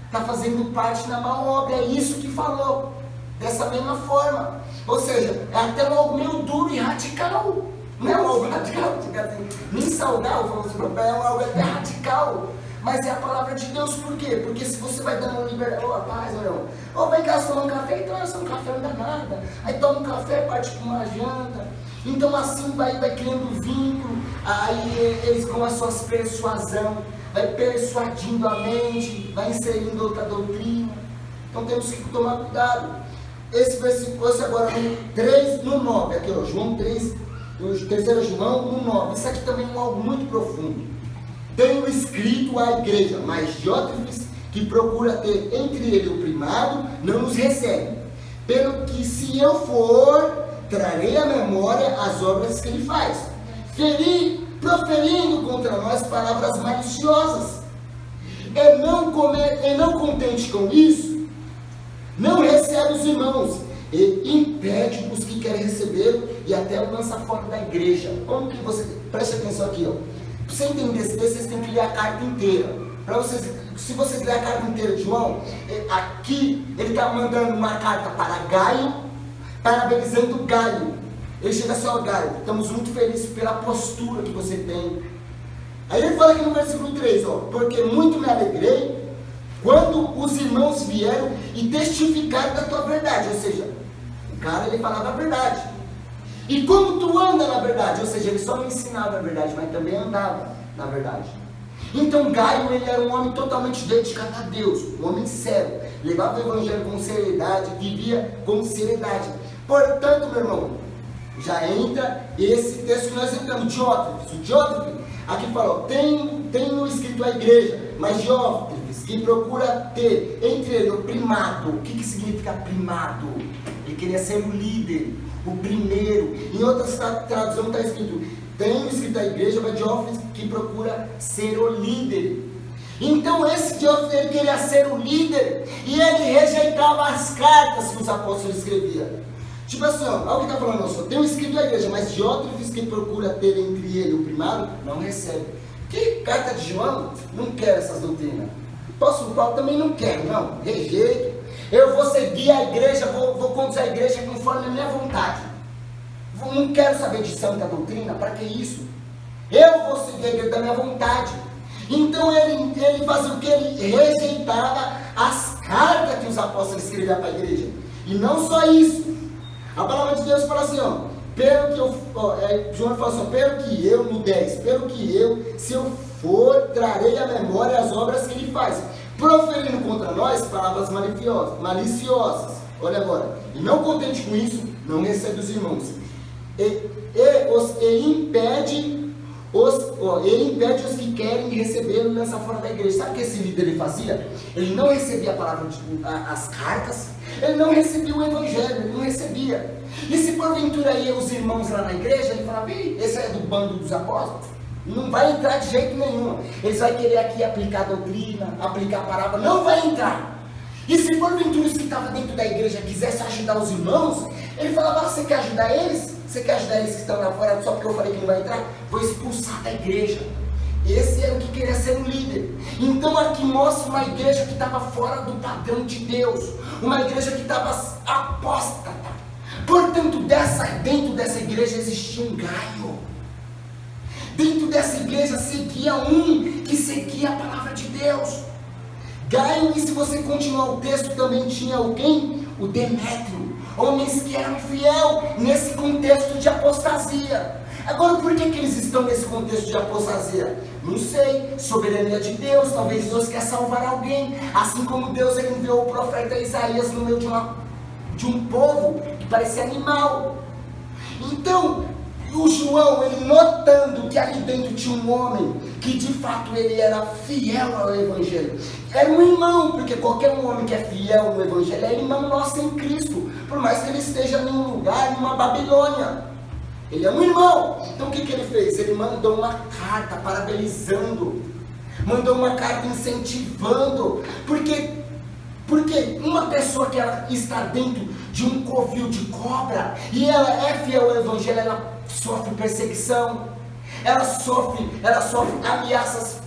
está fazendo parte da má obra. É isso que falou, dessa mesma forma. Ou seja, é até algo meio duro e radical. Não é algo radical, assim, nem saudável, é algo até radical. Mas é a palavra de Deus, por quê? Porque se você vai dando liberdade, rapaz, irmão, vem cá tomar um café, então essa um café não dá nada. Aí toma um café, parte com uma janta. Então assim vai criando vínculo, aí eles com a sua persuasão, vai persuadindo a mente, vai inserindo outra doutrina. Então temos que tomar cuidado. Esse versículo, esse agora no 3, no 9, aqui ó, João 3, 3 João no 9, isso aqui também é algo muito profundo. Tenho escrito à igreja, mas Diótrefes, que procura ter entre ele o primado, não nos recebe. Pelo que se eu for, trarei à memória as obras que ele faz, proferindo contra nós palavras maliciosas. E não contente com isso, não recebe os irmãos, e impede os que querem recebê-lo, e até o lança fora da igreja. Como que você, preste atenção aqui, ó. Para você entender esse texto, vocês têm que ler a carta inteira. Para vocês, se vocês lerem a carta inteira de João, aqui ele está mandando uma carta para Gaio, parabenizando Gaio. Ele chega assim, ó Gaio, estamos muito felizes pela postura que você tem. Aí ele fala aqui no versículo 3, ó, porque muito me alegrei quando os irmãos vieram e testificaram da tua verdade. Ou seja, o cara ele falava a verdade. E como tu anda na verdade, ou seja, ele só não ensinava a verdade, mas também andava na verdade. Então Gaio, ele era um homem totalmente dedicado a Deus, um homem sério, levava o evangelho com seriedade, vivia com seriedade. Portanto, meu irmão, já entra esse texto que nós entramos, Diótrefes. O Diótrefes, aqui fala, tenho escrito à igreja, mas Diótrefes, que procura ter entre ele o primado. O que significa primado? Ele queria ser o líder, o primeiro. Em outras traduções está escrito, tenho escrito à igreja, mas Diótrefes que procura ser o líder. Então esse Diótrefes, ele queria ser o líder, e ele rejeitava as cartas que os apóstolos escreviam. Tipo assim, ó, alguém está falando, eu tenho escrito à igreja, mas Diótrefes que procura ter entre ele o primado, não recebe. Que carta de João? Não quero essas doutrinas. O apóstolo Paulo também não quer, não, rejeito. Eu vou seguir a igreja, vou conduzir a igreja conforme a minha vontade. Não quero saber de santa doutrina, para que isso? Eu vou seguir a igreja da minha vontade. Então ele fazia o que? Ele rejeitava as cartas que os apóstolos escreviam para a igreja. E não só isso. A palavra de Deus fala assim, ó, João fala assim, pelo que eu, no 10, pelo que eu, se eu for, trarei à memória as obras que ele faz, proferindo contra nós palavras maliciosas. Olha agora, e não contente com isso, não recebe os irmãos, e impede os que querem recebê-lo nessa fora da igreja. Sabe o que esse líder ele fazia? Ele não recebia a palavra, as cartas, ele não recebia o evangelho, ele não recebia. E se porventura ia os irmãos lá na igreja, ele falava, esse é do bando dos apóstolos, não vai entrar de jeito nenhum. Eles vão querer aqui aplicar a doutrina, aplicar a palavra, não vai entrar. E se porventura os que estavam dentro da igreja quisessem ajudar os irmãos, ele falava, você quer ajudar eles? Você quer ajudar eles que estão lá fora só porque eu falei que não vai entrar? Vou expulsar da igreja. Esse era o que queria ser um líder. Então aqui mostra uma igreja que estava fora do padrão de Deus, uma igreja que estava apóstata. Portanto, dentro dessa igreja existia um Gaio. Dentro dessa igreja seguia um que seguia a palavra de Deus. Gaio, e se você continuar o texto, também tinha alguém? O Demétrio. Homens que eram fiel nesse contexto de apostasia. Agora, por que eles estão nesse contexto de apostasia? Não sei, soberania de Deus, talvez Deus quer salvar alguém, assim como Deus ele enviou o profeta Isaías no meio de um povo que parecia animal. Então, o João, ele notando que ali dentro tinha um homem que de fato ele era fiel ao evangelho, era um irmão, porque qualquer homem que é fiel no evangelho é irmão nosso em Cristo, por mais que ele esteja em um lugar, numa Babilônia, ele é um irmão. Então o que ele fez? Ele mandou uma carta parabenizando, mandou uma carta incentivando, porque uma pessoa que ela está dentro de um covil de cobra, e ela é fiel ao evangelho, ela sofre perseguição, ela sofre ameaças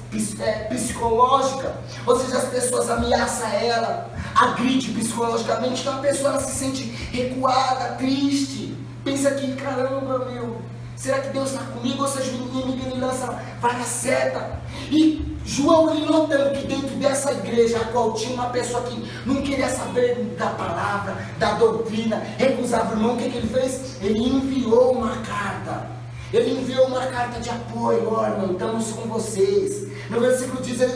psicológicas, ou seja, as pessoas ameaçam ela, agride psicologicamente, então a pessoa ela se sente recuada, triste, pensa que caramba, meu, Será que Deus está comigo? Ou seja, o inimigo ele lança várias setas. E João, ele notando que dentro dessa igreja, a qual tinha uma pessoa que não queria saber da palavra, da doutrina, recusava o irmão, o que ele fez? Ele enviou uma carta. Ele enviou uma carta de apoio. Ó, irmão, estamos com vocês. No versículo 10,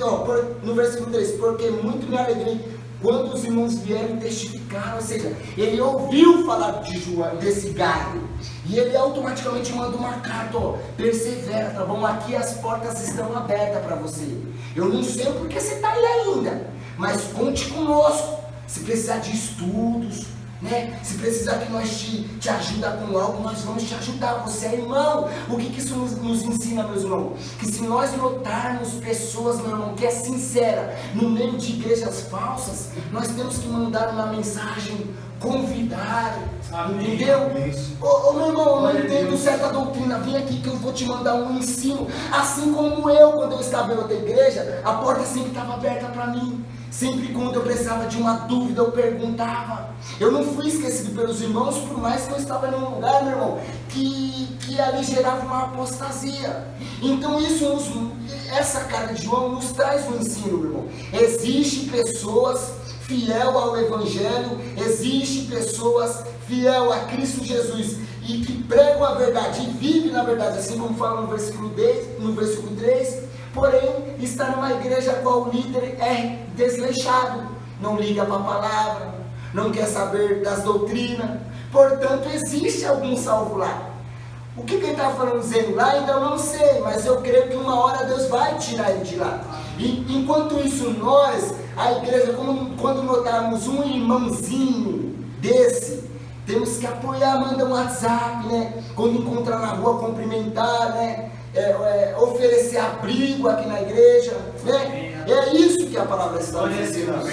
no versículo 3, porque muito me alegrei quando os irmãos vieram testificar, ou seja, ele ouviu falar de João, desse Gaio, e ele automaticamente manda uma carta, ó, persevera, tá bom? Aqui as portas estão abertas para você. Eu não sei porque você está aí ainda, mas conte conosco. Se precisar de estudos, né? Se precisar que nós te ajuda com algo, nós vamos te ajudar. Você é irmão. O que isso nos ensina, meus irmãos? Que se nós notarmos pessoas, meu irmão, que é sincera no meio de igrejas falsas, nós temos que mandar uma mensagem, convidar. Amém. Entendeu? Ô meu irmão, eu não entendo certa doutrina. Vem aqui que eu vou te mandar um ensino. Assim como eu, quando eu estava em outra igreja, a porta sempre estava aberta para mim. Sempre quando eu precisava de uma dúvida, eu perguntava. Eu não fui esquecido pelos irmãos, por mais que eu estava em um lugar, meu irmão, que ali gerava uma apostasia. Então essa carta de João nos traz um ensino, meu irmão. Existem pessoas fiel ao Evangelho, existem pessoas fiel a Cristo Jesus e que pregam a verdade e vivem na verdade, assim como fala no versículo 3. Porém, está numa igreja a qual o líder é desleixado, não liga para a palavra, não quer saber das doutrinas. Portanto, existe algum salvo lá. O que ele está falando, dizendo lá, ainda eu não sei, mas eu creio que uma hora Deus vai tirar ele de lá. E enquanto isso, nós, a igreja, quando notarmos um irmãozinho desse, temos que apoiar, manda um WhatsApp, né? Quando encontrar na rua, cumprimentar, né? Oferecer abrigo aqui na igreja, né? É isso que a palavra está nos ensinando.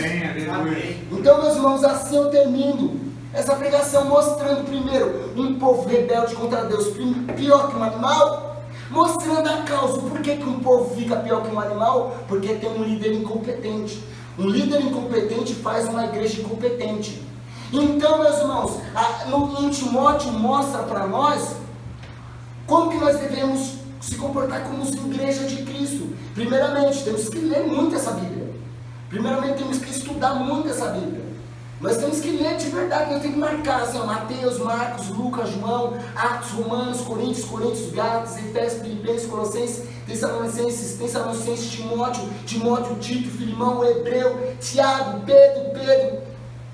Então, meus irmãos, assim eu termino essa pregação mostrando primeiro um povo rebelde contra Deus, pior que um animal, mostrando a causa. Por que um povo fica pior que um animal? Porque tem um líder incompetente. Um líder incompetente faz uma igreja incompetente. Então, meus irmãos, em Timóteo mostra para nós como que nós devemos se comportar como igreja de Cristo. Primeiramente, temos que ler muito essa Bíblia. Primeiramente, temos que estudar muito essa Bíblia. Nós temos que ler de verdade, nós temos que marcar, assim, Mateus, Marcos, Lucas, João, Atos, Romanos, Coríntios, Gálatas, Efésios, Filipenses, Colossenses, Tessalonicenses, Timóteo, Tito, Filimão, Hebreu, Tiago, Pedro,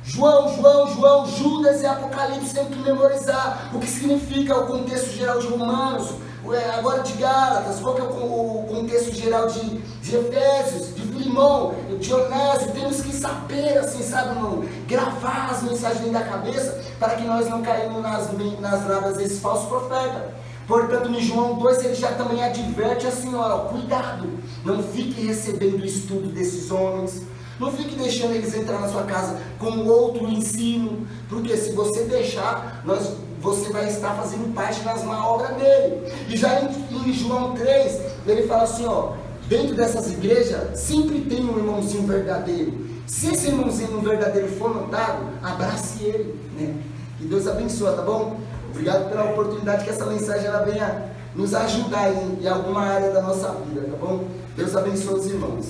João, Judas e Apocalipse. Temos que memorizar o que significa o contexto geral de Romanos, agora de Gálatas, qual que é o contexto geral de Efésios, de Filimão, de Onésio. Temos que saber, assim, sabe, irmão, gravar as mensagens dentro da cabeça, para que nós não caímos nas lábias desses falsos profetas. Portanto, em João 2, ele já também adverte a senhora, cuidado, não fique recebendo o estudo desses homens, não fique deixando eles entrar na sua casa com outro ensino, porque se você deixar, você vai estar fazendo parte das má obras dele. E já em João 3, ele fala assim, ó, dentro dessas igrejas, sempre tem um irmãozinho verdadeiro. Se esse irmãozinho verdadeiro for notado, abrace ele, né? Que Deus abençoe, tá bom? Obrigado pela oportunidade que essa mensagem ela venha nos ajudar em alguma área da nossa vida, tá bom? Deus abençoe os irmãos.